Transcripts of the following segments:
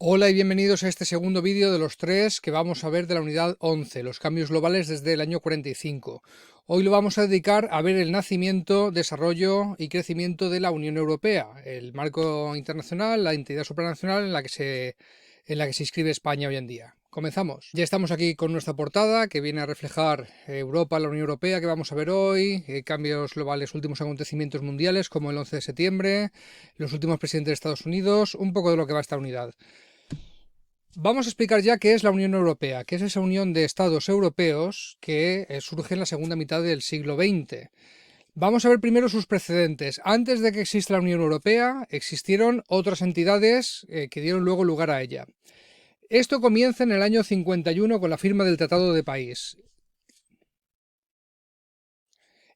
Hola y bienvenidos a este segundo vídeo de los tres que vamos a ver de la unidad 11, los cambios globales desde el año 45. Hoy lo vamos a dedicar a ver el nacimiento, desarrollo y crecimiento de la Unión Europea, el marco internacional, la entidad supranacional en la que se inscribe España hoy en día. Comenzamos. Ya estamos aquí con nuestra portada que viene a reflejar Europa, la Unión Europea que vamos a ver hoy, cambios globales, últimos acontecimientos mundiales como el 11 de septiembre, los últimos presidentes de Estados Unidos, un poco de lo que va esta unidad. Vamos a explicar ya qué es la Unión Europea, que es esa unión de estados europeos que surge en la segunda mitad del siglo XX. Vamos a ver primero sus precedentes. Antes de que exista la Unión Europea, existieron otras entidades que dieron luego lugar a ella. Esto comienza en el año 51 con la firma del Tratado de París.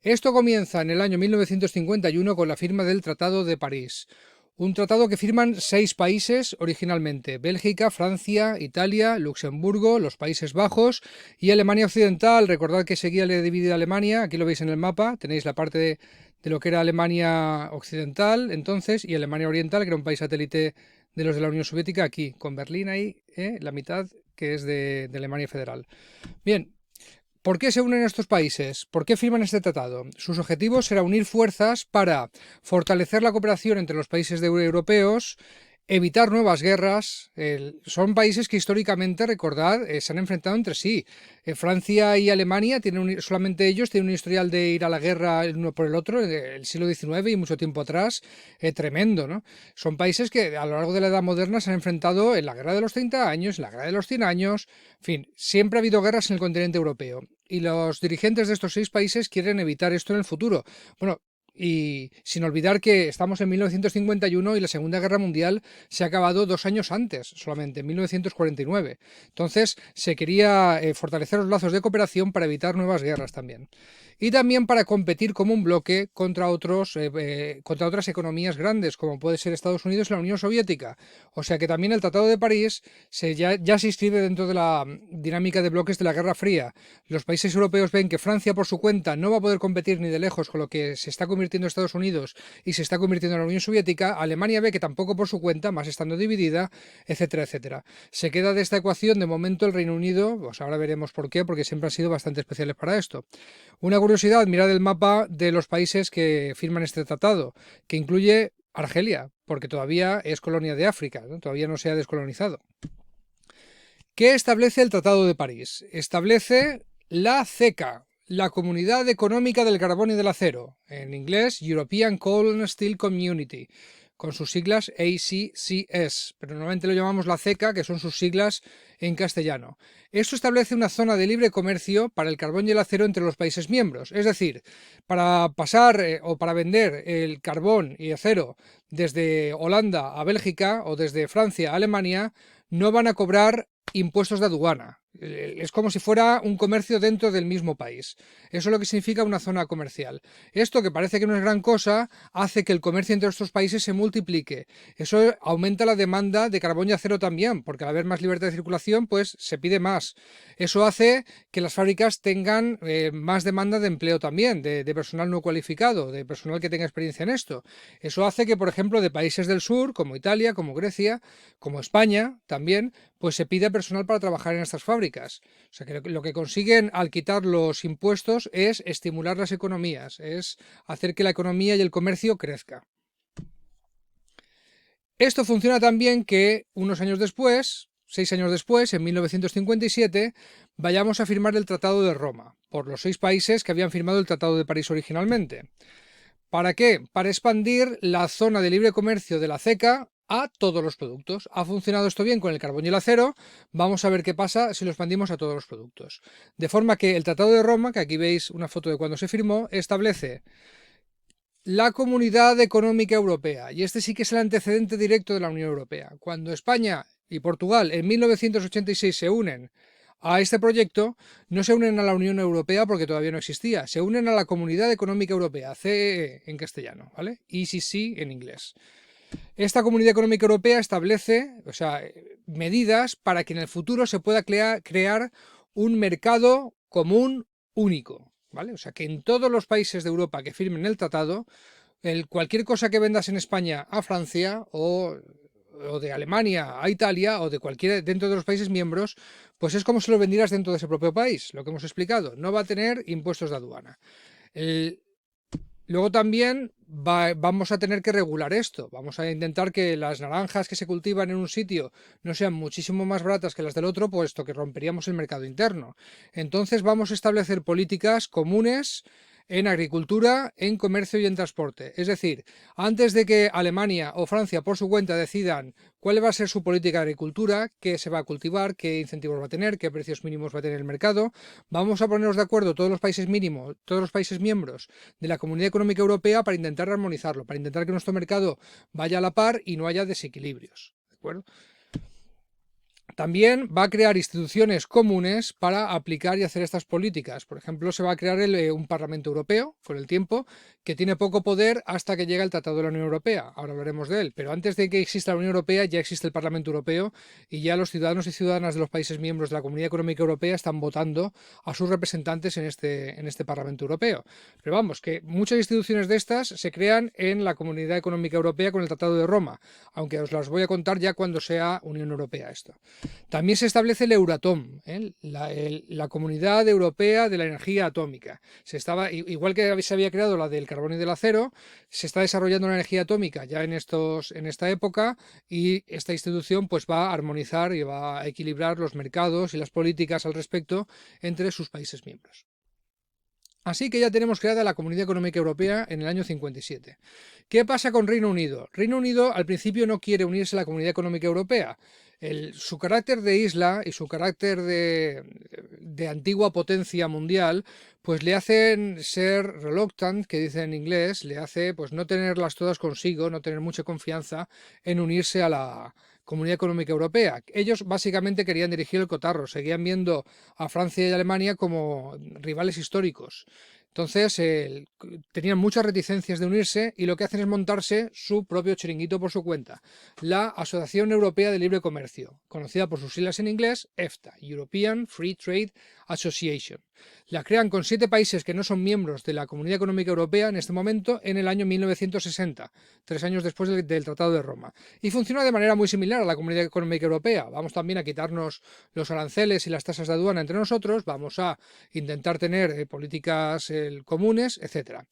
Esto comienza en el año 1951 con la firma del Tratado de París. Un tratado que firman 6 países originalmente: Bélgica, Francia, Italia, Luxemburgo, los Países Bajos y Alemania Occidental. Recordad que seguía dividida Alemania, aquí lo veis en el mapa, tenéis la parte de lo que era Alemania Occidental entonces y Alemania Oriental, que era un país satélite de los de la Unión Soviética, aquí, con Berlín ahí, la mitad que es de Alemania Federal. Bien. ¿Por qué se unen estos países? ¿Por qué firman este tratado? Sus objetivos será unir fuerzas para fortalecer la cooperación entre los países europeos, evitar nuevas guerras. Son países que históricamente, recordad, se han enfrentado entre sí. Francia y Alemania, solamente ellos tienen un historial de ir a la guerra el uno por el otro, el siglo XIX y mucho tiempo atrás, tremendo, ¿no? Son países que a lo largo de la Edad Moderna se han enfrentado en la Guerra de los 30 años, en la Guerra de los 100 años, en fin, siempre ha habido guerras en el continente europeo. Y los dirigentes de estos 6 países quieren evitar esto en el futuro. Bueno, y sin olvidar que estamos en 1951 y la Segunda Guerra Mundial se ha acabado 2 años antes, solamente en 1949. Entonces se quería fortalecer los lazos de cooperación para evitar nuevas guerras también. Y también para competir como un bloque contra otras economías grandes, como puede ser Estados Unidos y la Unión Soviética. O sea que también el Tratado de París ya se inscribe dentro de la dinámica de bloques de la Guerra Fría. Los países europeos ven que Francia por su cuenta no va a poder competir ni de lejos con lo que se está convirtiendo Estados Unidos y se está convirtiendo en la Unión Soviética. Alemania ve que tampoco por su cuenta, más estando dividida, etcétera, etcétera. Se queda de esta ecuación de momento el Reino Unido, pues ahora veremos por qué, porque siempre han sido bastante especiales para esto. Una curiosidad, mirad el mapa de los países que firman este tratado, que incluye Argelia, porque todavía es colonia de África, ¿no? Todavía no se ha descolonizado. ¿Qué establece el Tratado de París? Establece la CECA, la Comunidad Económica del Carbón y del Acero, en inglés European Coal and Steel Community, con sus siglas ACCS, pero normalmente lo llamamos la CECA, que son sus siglas en castellano. Esto establece una zona de libre comercio para el carbón y el acero entre los países miembros, es decir, para pasar o para vender el carbón y acero desde Holanda a Bélgica o desde Francia a Alemania, no van a cobrar impuestos de aduana. Es como si fuera un comercio dentro del mismo país. Eso es lo que significa una zona comercial. Esto, que parece que no es gran cosa, hace que el comercio entre estos países se multiplique. Eso aumenta la demanda de carbón y acero también, porque al haber más libertad de circulación, pues se pide más. Eso hace que las fábricas tengan más demanda de empleo también, de personal no cualificado, de personal que tenga experiencia en esto. Eso hace que, por ejemplo, de países del sur, como Italia, como Grecia, como España también, pues se pide personal para trabajar en estas fábricas. O sea que lo que consiguen al quitar los impuestos es estimular las economías, es hacer que la economía y el comercio crezca. Esto funciona tan bien que unos años después, 6 años después, en 1957, vayamos a firmar el Tratado de Roma, por los 6 países que habían firmado el Tratado de París originalmente. ¿Para qué? Para expandir la zona de libre comercio de la CECA a todos los productos. ¿Ha funcionado esto bien con el carbón y el acero? Vamos a ver qué pasa si lo expandimos a todos los productos. De forma que el Tratado de Roma, que aquí veis una foto de cuando se firmó, establece la Comunidad Económica Europea, y este sí que es el antecedente directo de la Unión Europea. Cuando España y Portugal en 1986 se unen a este proyecto, no se unen a la Unión Europea porque todavía no existía, se unen a la Comunidad Económica Europea, CEE en castellano, ¿vale? ECC en inglés. Esta Comunidad Económica Europea establece, medidas para que en el futuro se pueda crear un mercado común único, ¿vale? O sea, que en todos los países de Europa que firmen el tratado, cualquier cosa que vendas en España a Francia o o de Alemania a Italia o de cualquiera dentro de los países miembros, pues es como si lo vendieras dentro de ese propio país, lo que hemos explicado. No va a tener impuestos de aduana. Luego también vamos a tener que regular esto. Vamos a intentar que las naranjas que se cultivan en un sitio no sean muchísimo más baratas que las del otro, puesto que romperíamos el mercado interno. Entonces vamos a establecer políticas comunes en agricultura, en comercio y en transporte. Es decir, antes de que Alemania o Francia por su cuenta decidan cuál va a ser su política de agricultura, qué se va a cultivar, qué incentivos va a tener, qué precios mínimos va a tener el mercado, vamos a ponernos de acuerdo todos los países mínimos, todos los países miembros de la Comunidad Económica Europea para intentar armonizarlo, para intentar que nuestro mercado vaya a la par y no haya desequilibrios. ¿De acuerdo? También va a crear instituciones comunes para aplicar y hacer estas políticas. Por ejemplo, se va a crear un Parlamento Europeo con el tiempo, que tiene poco poder hasta que llega el Tratado de la Unión Europea. Ahora hablaremos de él. Pero antes de que exista la Unión Europea ya existe el Parlamento Europeo y ya los ciudadanos y ciudadanas de los países miembros de la Comunidad Económica Europea están votando a sus representantes en este Parlamento Europeo. Pero vamos, que muchas instituciones de estas se crean en la Comunidad Económica Europea con el Tratado de Roma, aunque os las voy a contar ya cuando sea Unión Europea esto. También se establece el Euratom, la Comunidad Europea de la Energía Atómica. Igual que se había creado la del carbón y del acero, se está desarrollando la energía atómica ya en esta época, y esta institución pues va a armonizar y va a equilibrar los mercados y las políticas al respecto entre sus países miembros. Así que ya tenemos creada la Comunidad Económica Europea en el año 57. ¿Qué pasa con Reino Unido? Reino Unido al principio no quiere unirse a la Comunidad Económica Europea. Su carácter de isla y su carácter de antigua potencia mundial pues le hacen ser reluctant, que dice en inglés, le hace pues no tenerlas todas consigo, no tener mucha confianza en unirse a la Comunidad Económica Europea. Ellos básicamente querían dirigir el cotarro, seguían viendo a Francia y Alemania como rivales históricos. Entonces tenían muchas reticencias de unirse y lo que hacen es montarse su propio chiringuito por su cuenta, la Asociación Europea de Libre Comercio, conocida por sus siglas en inglés EFTA, European Free Trade Association. La crean con 7 países que no son miembros de la Comunidad Económica Europea en este momento en el año 1960, 3 años después del Tratado de Roma. Y funciona de manera muy similar a la Comunidad Económica Europea. Vamos también a quitarnos los aranceles y las tasas de aduana entre nosotros, vamos a intentar tener políticas comunes, etcétera.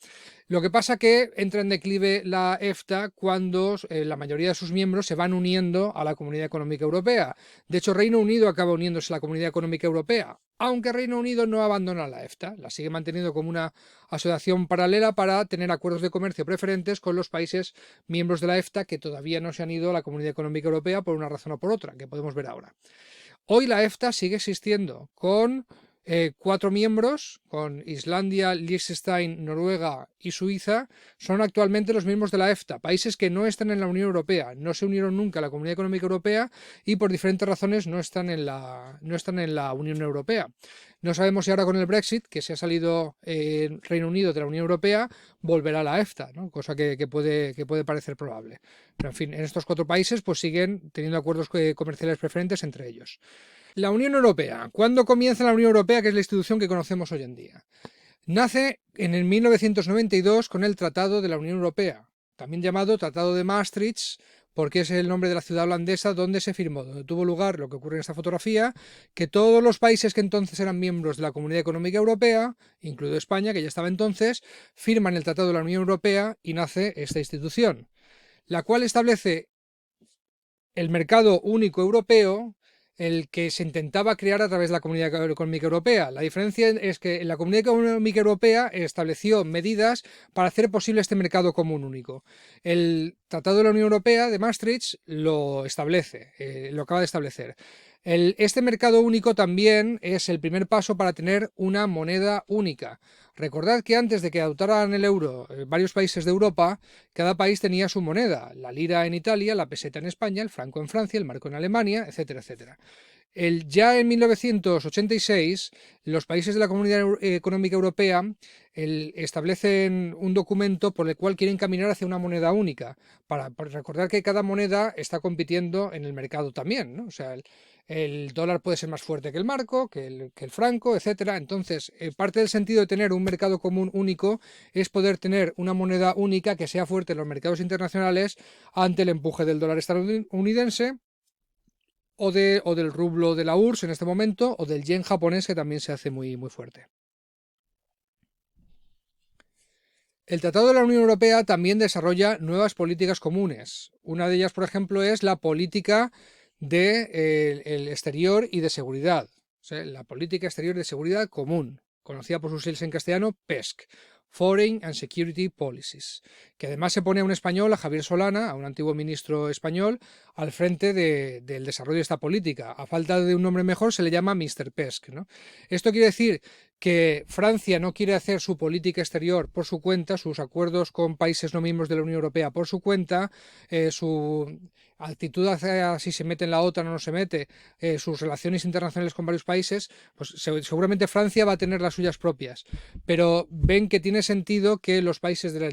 Lo que pasa que entra en declive la EFTA cuando la mayoría de sus miembros se van uniendo a la Comunidad Económica Europea. De hecho, Reino Unido acaba uniéndose a la Comunidad Económica Europea, aunque Reino Unido no abandona la EFTA, la sigue manteniendo como una asociación paralela para tener acuerdos de comercio preferentes con los países miembros de la EFTA que todavía no se han ido a la Comunidad Económica Europea por una razón o por otra, que podemos ver ahora. Hoy la EFTA sigue existiendo con 4 miembros, con Islandia, Liechtenstein, Noruega y Suiza, son actualmente los miembros de la EFTA, países que no están en la Unión Europea, no se unieron nunca a la Comunidad Económica Europea y por diferentes razones no están en la Unión Europea. No sabemos si ahora con el Brexit, que se ha salido Reino Unido de la Unión Europea, volverá a la EFTA, ¿no? Cosa que puede parecer probable. Pero en fin, en estos 4 países pues siguen teniendo acuerdos comerciales preferentes entre ellos. La Unión Europea. ¿Cuándo comienza la Unión Europea, que es la institución que conocemos hoy en día? Nace en el 1992 con el Tratado de la Unión Europea, también llamado Tratado de Maastricht, porque es el nombre de la ciudad holandesa donde se firmó, donde tuvo lugar lo que ocurre en esta fotografía, que todos los países que entonces eran miembros de la Comunidad Económica Europea, incluido España, que ya estaba entonces, firman el Tratado de la Unión Europea y nace esta institución, la cual establece el mercado único europeo, el que se intentaba crear a través de la Comunidad Económica Europea. La diferencia es que la Comunidad Económica Europea estableció medidas para hacer posible este mercado común único. El Tratado de la Unión Europea de Maastricht lo establece, lo acaba de establecer. Este mercado único también es el primer paso para tener una moneda única. Recordad que antes de que adoptaran el euro varios países de Europa, cada país tenía su moneda, la lira en Italia, la peseta en España, el franco en Francia, el marco en Alemania, etcétera, etcétera. Ya en 1986, los países de la Comunidad Económica Europea establecen un documento por el cual quieren caminar hacia una moneda única, para recordar que cada moneda está compitiendo en el mercado también, ¿no? O sea, el dólar puede ser más fuerte que el marco, que el franco, etcétera. Entonces, parte del sentido de tener un mercado común único es poder tener una moneda única que sea fuerte en los mercados internacionales ante el empuje del dólar estadounidense o del rublo de la URSS en este momento, o del yen japonés, que también se hace muy, muy fuerte. El Tratado de la Unión Europea también desarrolla nuevas políticas comunes. Una de ellas, por ejemplo, es la política de el exterior y de seguridad. O sea, la política exterior de seguridad común, conocida por sus siglas en castellano, PESC, Foreign and Security Policies, que además se pone a un español, a Javier Solana, a un antiguo ministro español, al frente del desarrollo de esta política. A falta de un nombre mejor, se le llama Mr. PESC, ¿no? Esto quiere decir que Francia no quiere hacer su política exterior por su cuenta, sus acuerdos con países no miembros de la Unión Europea por su cuenta, su actitud hacia si se mete en la OTAN o no se mete, sus relaciones internacionales con varios países, pues seguramente Francia va a tener las suyas propias, pero ven que tiene sentido que los países de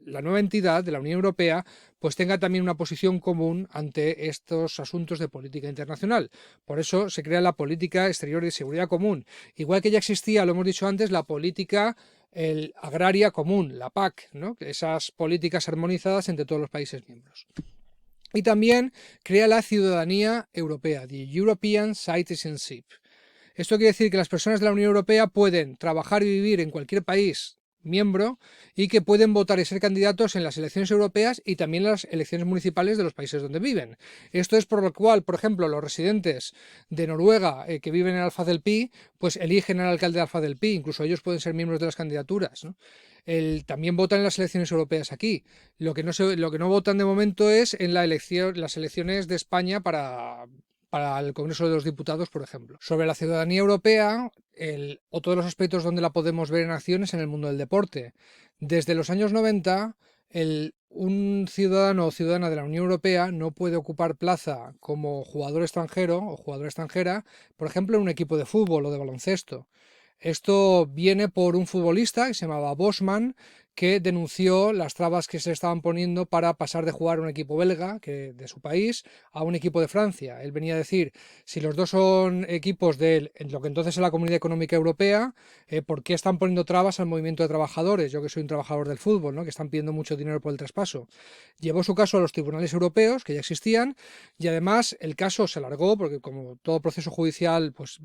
la nueva entidad, de la Unión Europea, pues tenga también una posición común ante estos asuntos de política internacional. Por eso se crea la política exterior y de seguridad común. Igual que ya existía, lo hemos dicho antes, la política agraria común, la PAC, ¿no? Esas políticas armonizadas entre todos los países miembros. Y también crea la ciudadanía europea, the European Citizenship. Esto quiere decir que las personas de la Unión Europea pueden trabajar y vivir en cualquier país miembro y que pueden votar y ser candidatos en las elecciones europeas y también en las elecciones municipales de los países donde viven. Esto es por lo cual, por ejemplo, los residentes de Noruega que viven en Alfa del Pi, pues eligen al alcalde de Alfa del Pi, incluso ellos pueden ser miembros de las candidaturas, ¿no? También votan en las elecciones europeas aquí. Lo que no votan de momento es en las elecciones de España para el Congreso de los Diputados, por ejemplo. Sobre la ciudadanía europea, otro de los aspectos donde la podemos ver en acción es en el mundo del deporte. Desde los años 90, un ciudadano o ciudadana de la Unión Europea no puede ocupar plaza como jugador extranjero o jugadora extranjera, por ejemplo, en un equipo de fútbol o de baloncesto. Esto viene por un futbolista que se llamaba Bosman, que denunció las trabas que se estaban poniendo para pasar de jugar a un equipo belga de su país a un equipo de Francia. Él venía a decir, si los dos son equipos de lo que entonces es la Comunidad Económica Europea, ¿por qué están poniendo trabas al movimiento de trabajadores? Yo que soy un trabajador del fútbol, ¿no? Que están pidiendo mucho dinero por el traspaso. Llevó su caso a los tribunales europeos, que ya existían, y además el caso se alargó, porque como todo proceso judicial pues,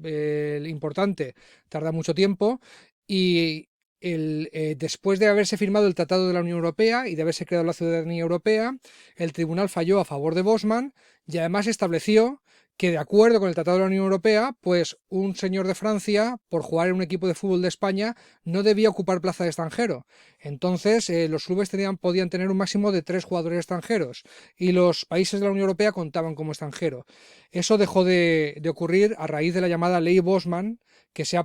importante tarda mucho tiempo, y después de haberse firmado el Tratado de la Unión Europea y de haberse creado la ciudadanía europea, el tribunal falló a favor de Bosman y además estableció que, de acuerdo con el Tratado de la Unión Europea, pues un señor de Francia, por jugar en un equipo de fútbol de España, no debía ocupar plaza de extranjero. Entonces, los clubes podían tener un máximo de 3 jugadores extranjeros y los países de la Unión Europea contaban como extranjero. Eso dejó de ocurrir a raíz de la llamada Ley Bosman, que se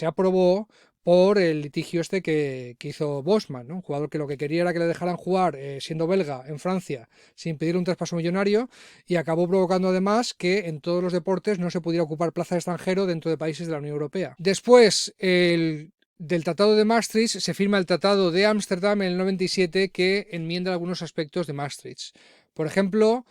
aprobó por el litigio que hizo Bosman, ¿no? Un jugador que lo que quería era que le dejaran jugar siendo belga en Francia sin pedir un traspaso millonario, y acabó provocando además que en todos los deportes no se pudiera ocupar plaza de extranjero dentro de países de la Unión Europea. Después, del Tratado de Maastricht se firma el Tratado de Ámsterdam en el 97, que enmienda algunos aspectos de Maastricht. Por ejemplo,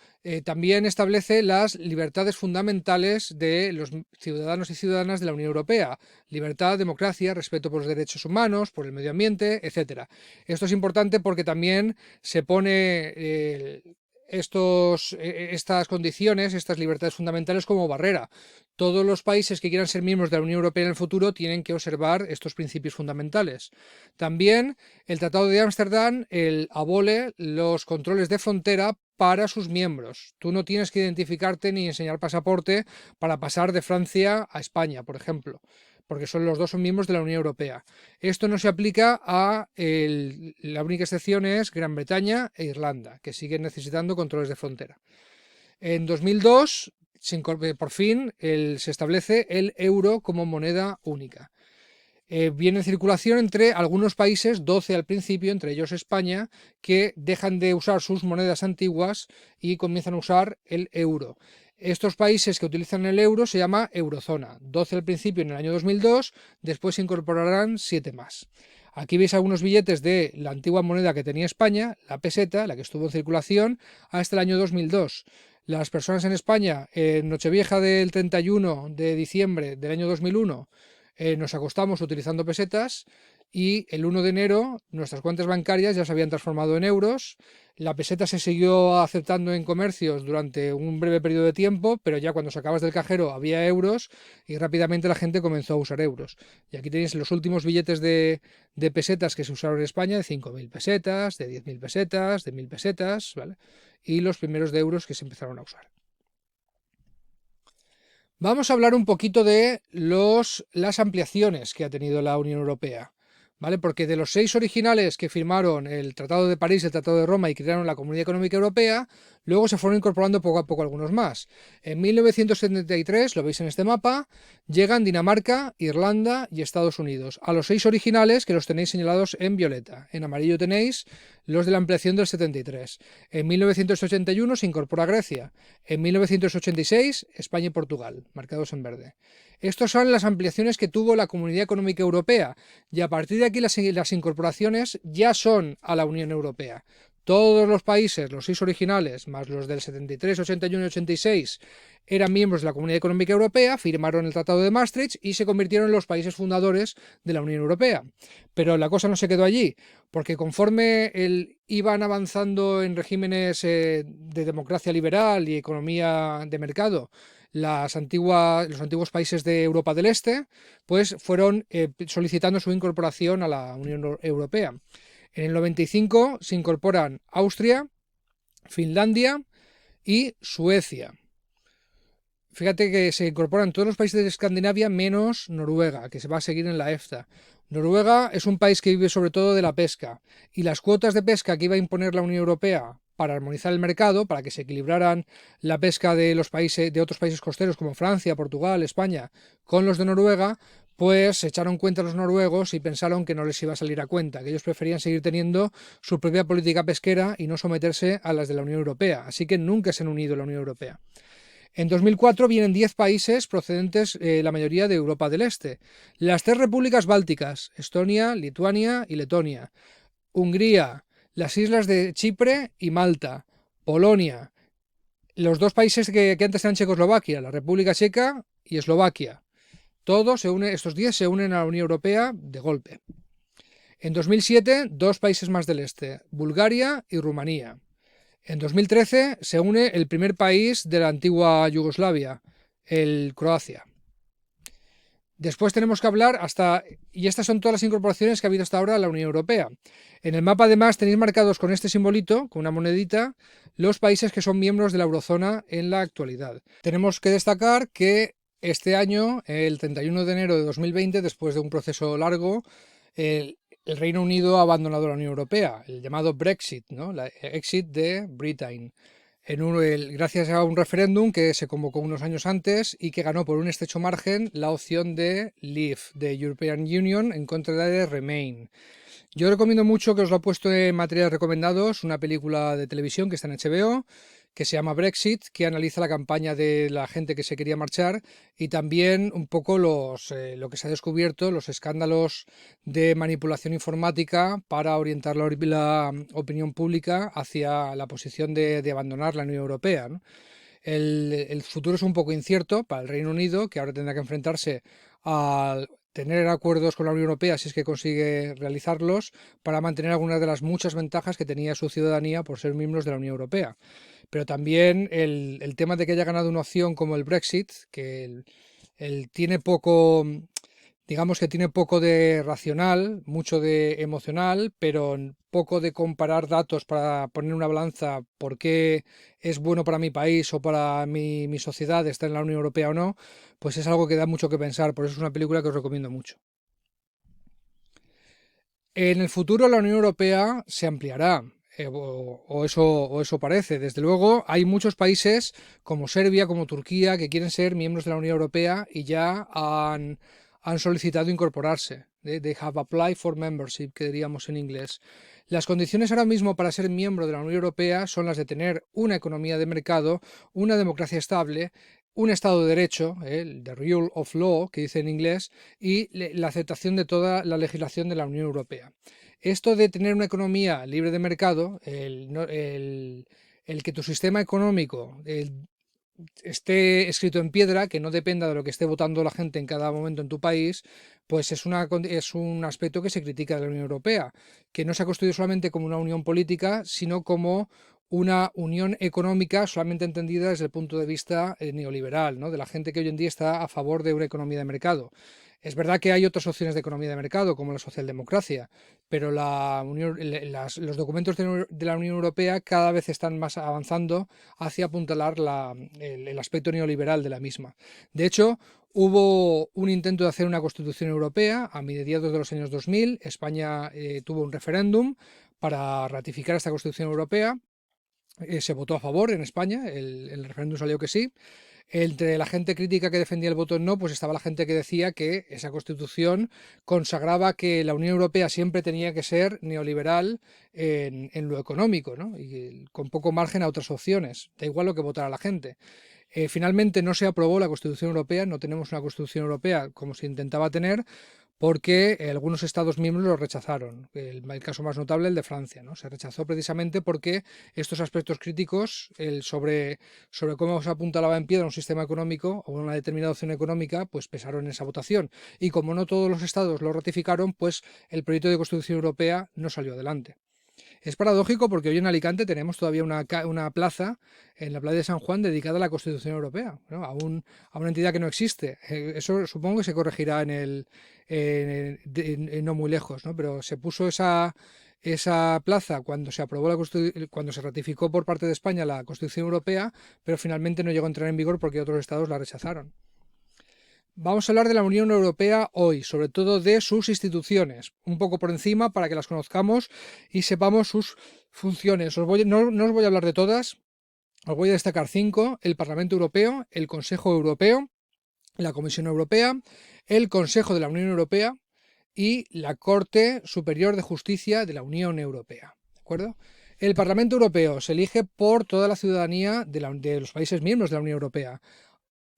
también establece las libertades fundamentales de los ciudadanos y ciudadanas de la Unión Europea: libertad, democracia, respeto por los derechos humanos, por el medio ambiente, etc. Esto es importante porque también se pone estas condiciones, estas libertades fundamentales como barrera. Todos los países que quieran ser miembros de la Unión Europea en el futuro tienen que observar estos principios fundamentales. También el Tratado de Ámsterdam abole los controles de frontera para sus miembros. Tú no tienes que identificarte ni enseñar pasaporte para pasar de Francia a España, por ejemplo, porque los dos son miembros de la Unión Europea. Esto no se aplica la única excepción es Gran Bretaña e Irlanda, que siguen necesitando controles de frontera. En 2002, por fin, se establece el euro como moneda única. Viene en circulación entre algunos países, 12 al principio, entre ellos España, que dejan de usar sus monedas antiguas y comienzan a usar el euro. Estos países que utilizan el euro se llama eurozona, 12 al principio en el año 2002, después se incorporarán 7 más. Aquí veis algunos billetes de la antigua moneda que tenía España, la peseta, la que estuvo en circulación hasta el año 2002. Las personas en España, en Nochevieja del 31 de diciembre del año 2001, nos acostamos utilizando pesetas y el 1 de enero nuestras cuentas bancarias ya se habían transformado en euros. La peseta se siguió aceptando en comercios durante un breve periodo de tiempo, pero ya cuando sacabas del cajero había euros y rápidamente la gente comenzó a usar euros. Y aquí tenéis los últimos billetes de pesetas que se usaron en España, de 5.000 pesetas, de 10.000 pesetas, de 1.000 pesetas, ¿vale? Y los primeros de euros que se empezaron a usar. Vamos a hablar un poquito de las ampliaciones que ha tenido la Unión Europea, ¿vale? Porque de los 6 originales que firmaron el Tratado de París, el Tratado de Roma y crearon la Comunidad Económica Europea, luego se fueron incorporando poco a poco algunos más. En 1973, lo veis en este mapa, llegan Dinamarca, Irlanda y Estados Unidos, a los 6 originales que los tenéis señalados en violeta. En amarillo tenéis los de la ampliación del 73. En 1981 se incorpora Grecia. En 1986, España y Portugal, marcados en verde. Estas son las ampliaciones que tuvo la Comunidad Económica Europea y a partir de aquí las incorporaciones ya son a la Unión Europea. Todos los países, los 6 originales, más los del 73, 81 y 86, eran miembros de la Comunidad Económica Europea, firmaron el Tratado de Maastricht y se convirtieron en los países fundadores de la Unión Europea. Pero la cosa no se quedó allí, porque conforme iban avanzando en regímenes de democracia liberal y economía de mercado, los antiguos países de Europa del Este, pues fueron solicitando su incorporación a la Unión Europea. En el 95 se incorporan Austria, Finlandia y Suecia. Fíjate que se incorporan todos los países de Escandinavia menos Noruega, que se va a seguir en la EFTA. Noruega es un país que vive sobre todo de la pesca, y las cuotas de pesca que iba a imponer la Unión Europea para armonizar el mercado, para que se equilibraran la pesca de otros países costeros como Francia, Portugal, España, con los de Noruega, pues se echaron cuenta los noruegos y pensaron que no les iba a salir a cuenta, que ellos preferían seguir teniendo su propia política pesquera y no someterse a las de la Unión Europea. Así que nunca se han unido a la Unión Europea. En 2004 vienen 10 países procedentes, la mayoría de Europa del Este. Las 3 repúblicas bálticas, Estonia, Lituania y Letonia. Hungría, las islas de Chipre y Malta. Polonia. Los 2 países que antes eran Checoslovaquia, la República Checa y Eslovaquia. Estos 10 se unen a la Unión Europea de golpe. En 2007, 2 países más del este, Bulgaria y Rumanía. En 2013 se une el primer país de la antigua Yugoslavia, el Croacia. Después tenemos que hablar y estas son todas las incorporaciones que ha habido hasta ahora a la Unión Europea. En el mapa además tenéis marcados con este simbolito, con una monedita, los países que son miembros de la eurozona en la actualidad. Tenemos que destacar que este año, el 31 de enero de 2020, después de un proceso largo, el Reino Unido ha abandonado la Unión Europea, el llamado Brexit, ¿no? La exit de Britain, gracias a un referéndum que se convocó unos años antes y que ganó por un estrecho margen la opción de Leave, de European Union, en contra de Remain. Yo recomiendo mucho, que os lo he puesto en materiales recomendados, una película de televisión que está en HBO, que se llama Brexit, que analiza la campaña de la gente que se quería marchar y también un poco lo que se ha descubierto, los escándalos de manipulación informática para orientar la opinión pública hacia la posición de abandonar la Unión Europea, ¿no? El futuro es un poco incierto para el Reino Unido, que ahora tendrá que enfrentarse a tener acuerdos con la Unión Europea, si es que consigue realizarlos, para mantener algunas de las muchas ventajas que tenía su ciudadanía por ser miembros de la Unión Europea. Pero también el tema de que haya ganado una opción como el Brexit, que tiene poco, digamos que tiene poco de racional, mucho de emocional, pero poco de comparar datos para poner una balanza por qué es bueno para mi país o para mi sociedad estar en la Unión Europea o no, pues es algo que da mucho que pensar. Por eso es una película que os recomiendo mucho. En el futuro la Unión Europea se ampliará. O eso parece. Desde luego hay muchos países como Serbia, como Turquía, que quieren ser miembros de la Unión Europea y ya han han solicitado incorporarse. They have applied for membership, que diríamos en inglés. Las condiciones ahora mismo para ser miembro de la Unión Europea son las de tener una economía de mercado, una democracia estable, un Estado de Derecho, el the rule of law, que dice en inglés, y la aceptación de toda la legislación de la Unión Europea. Esto de tener una economía libre de mercado, el que tu sistema económico esté escrito en piedra, que no dependa de lo que esté votando la gente en cada momento en tu país, pues es un aspecto que se critica de la Unión Europea, que no se ha construido solamente como una unión política, sino como una unión económica solamente entendida desde el punto de vista neoliberal, ¿no? De la gente que hoy en día está a favor de una economía de mercado. Es verdad que hay otras opciones de economía de mercado, como la socialdemocracia, pero los documentos de la Unión Europea cada vez están más avanzando hacia apuntalar el aspecto neoliberal de la misma. De hecho, hubo un intento de hacer una constitución europea a mediados de los años 2000. España tuvo un referéndum para ratificar esta constitución europea. Se votó a favor en España, el referéndum salió que sí. Entre la gente crítica que defendía el voto en no, pues estaba la gente que decía que esa constitución consagraba que la Unión Europea siempre tenía que ser neoliberal en lo económico, ¿no? Y con poco margen a otras opciones, da igual lo que votara la gente. Finalmente no se aprobó la Constitución Europea, no tenemos una Constitución Europea como se intentaba tener, porque algunos Estados miembros lo rechazaron. El caso más notable, el de Francia, ¿no? Se rechazó precisamente porque estos aspectos críticos sobre cómo se apuntalaba en piedra un sistema económico o una determinada opción económica, pues pesaron en esa votación. Y como no todos los Estados lo ratificaron, pues el proyecto de Constitución Europea no salió adelante. Es paradójico porque hoy en Alicante tenemos todavía una plaza en la playa de San Juan dedicada a la Constitución Europea, ¿no? a una entidad que no existe. Eso supongo que se corregirá en no muy lejos, ¿no? Pero se puso esa plaza cuando se aprobó cuando se ratificó por parte de España la Constitución Europea, pero finalmente no llegó a entrar en vigor porque otros estados la rechazaron. Vamos a hablar de la Unión Europea hoy, sobre todo de sus instituciones, un poco por encima para que las conozcamos y sepamos sus funciones. No os voy a hablar de todas, os voy a destacar 5: el Parlamento Europeo, el Consejo Europeo, la Comisión Europea, el Consejo de la Unión Europea y la Corte Superior de Justicia de la Unión Europea. ¿De acuerdo? El Parlamento Europeo se elige por toda la ciudadanía de los países miembros de la Unión Europea.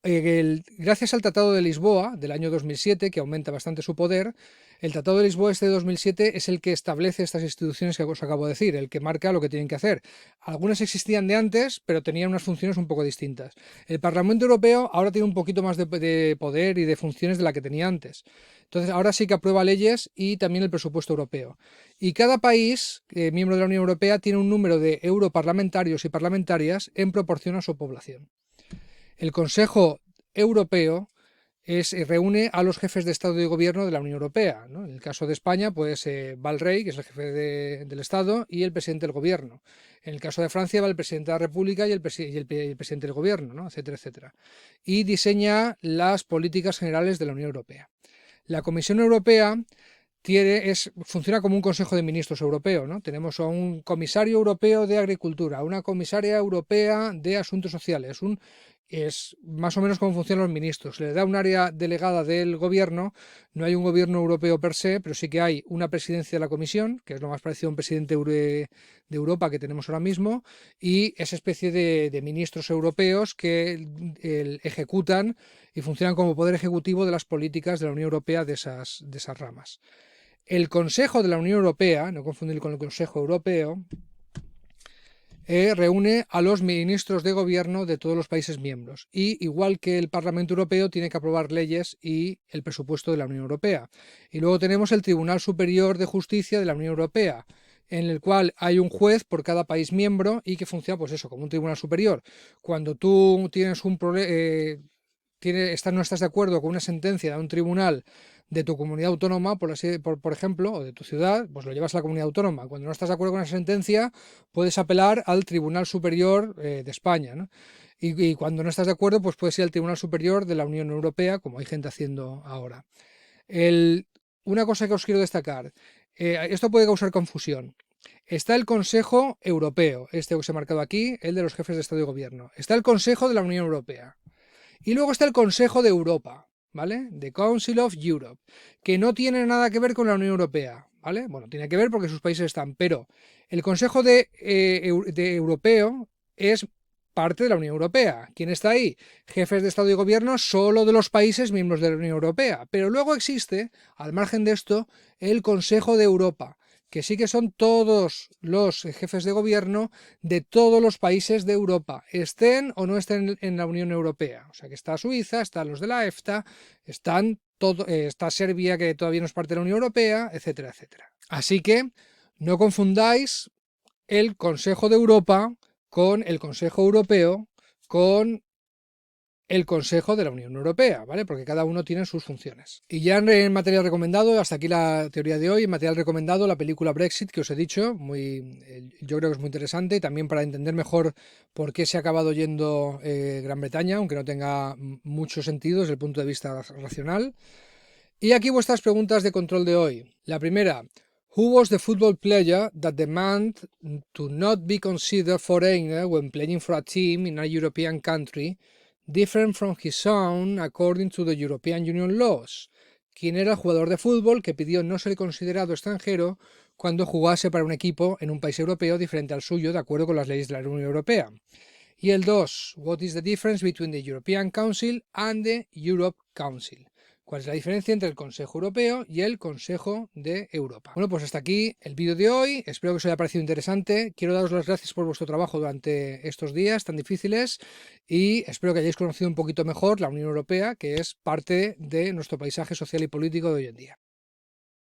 Gracias al Tratado de Lisboa del año 2007, que aumenta bastante su poder, el Tratado de Lisboa de 2007 es el que establece estas instituciones que os acabo de decir, el que marca lo que tienen que hacer. Algunas existían de antes, pero tenían unas funciones un poco distintas. El Parlamento Europeo ahora tiene un poquito más de poder y de funciones de la que tenía antes. Entonces ahora sí que aprueba leyes y también el presupuesto europeo. Y cada país, miembro de la Unión Europea, tiene un número de europarlamentarios y parlamentarias en proporción a su población. El Consejo Europeo reúne a los jefes de Estado y de Gobierno de la Unión Europea, ¿no? En el caso de España, pues va el rey, que es el jefe del Estado, y el presidente del Gobierno. En el caso de Francia va el presidente de la República y el presidente del Gobierno, ¿no? Etcétera, etcétera. Y diseña las políticas generales de la Unión Europea. La Comisión Europea funciona como un Consejo de Ministros europeo, ¿no? Tenemos a un comisario europeo de Agricultura, una comisaria europea de Asuntos Sociales, es más o menos cómo funcionan los ministros. Se le da un área delegada del gobierno, no hay un gobierno europeo per se, pero sí que hay una presidencia de la Comisión, que es lo más parecido a un presidente de Europa que tenemos ahora mismo, y esa especie de ministros europeos que ejecutan y funcionan como poder ejecutivo de las políticas de la Unión Europea de esas ramas. El Consejo de la Unión Europea, no confundir con el Consejo Europeo, reúne a los ministros de gobierno de todos los países miembros y, igual que el Parlamento Europeo, tiene que aprobar leyes y el presupuesto de la Unión Europea. Y luego tenemos el Tribunal Superior de Justicia de la Unión Europea, en el cual hay un juez por cada país miembro y que funciona, pues eso, como un tribunal superior. Cuando tú tienes un problema, no estás de acuerdo con una sentencia de un tribunal de tu comunidad autónoma, por ejemplo, o de tu ciudad, pues lo llevas a la comunidad autónoma. Cuando no estás de acuerdo con esa sentencia, puedes apelar al Tribunal Superior de España, ¿no? Y cuando no estás de acuerdo, pues puedes ir al Tribunal Superior de la Unión Europea, como hay gente haciendo ahora. Una cosa que os quiero destacar, esto puede causar confusión. Está el Consejo Europeo, este que os he marcado aquí, el de los jefes de Estado y Gobierno. Está el Consejo de la Unión Europea. Y luego está el Consejo de Europa. ¿vale? The Council of Europe, que no tiene nada que ver con la Unión Europea, ¿vale? Bueno, tiene que ver porque sus países están, pero el Consejo de Europeo es parte de la Unión Europea. ¿Quién está ahí? Jefes de Estado y Gobierno solo de los países miembros de la Unión Europea. Pero luego existe, al margen de esto, el Consejo de Europa, que sí que son todos los jefes de gobierno de todos los países de Europa, estén o no estén en la Unión Europea. O sea que está Suiza, están los de la EFTA, está Serbia, que todavía no es parte de la Unión Europea, etcétera, etcétera. Así que no confundáis el Consejo de Europa con el Consejo Europeo, con el Consejo de la Unión Europea, ¿vale? Porque cada uno tiene sus funciones. Y ya en material recomendado, hasta aquí la teoría de hoy, en material recomendado la película Brexit, que os he dicho, yo creo que es muy interesante, y también para entender mejor por qué se ha acabado yendo Gran Bretaña, aunque no tenga mucho sentido desde el punto de vista racional. Y aquí vuestras preguntas de control de hoy. La primera: Who was the football player that demanded to not be considered foreigner when playing for a team in a European country different from his own according to the European Union laws? ¿Quién era el jugador de fútbol que pidió no ser considerado extranjero cuando jugase para un equipo en un país europeo diferente al suyo de acuerdo con las leyes de la Unión Europea? Y el 2. What is the difference between the European Council and the Europe Council? ¿Cuál es la diferencia entre el Consejo Europeo y el Consejo de Europa? Bueno, pues hasta aquí el vídeo de hoy. Espero que os haya parecido interesante. Quiero daros las gracias por vuestro trabajo durante estos días tan difíciles y espero que hayáis conocido un poquito mejor la Unión Europea, que es parte de nuestro paisaje social y político de hoy en día.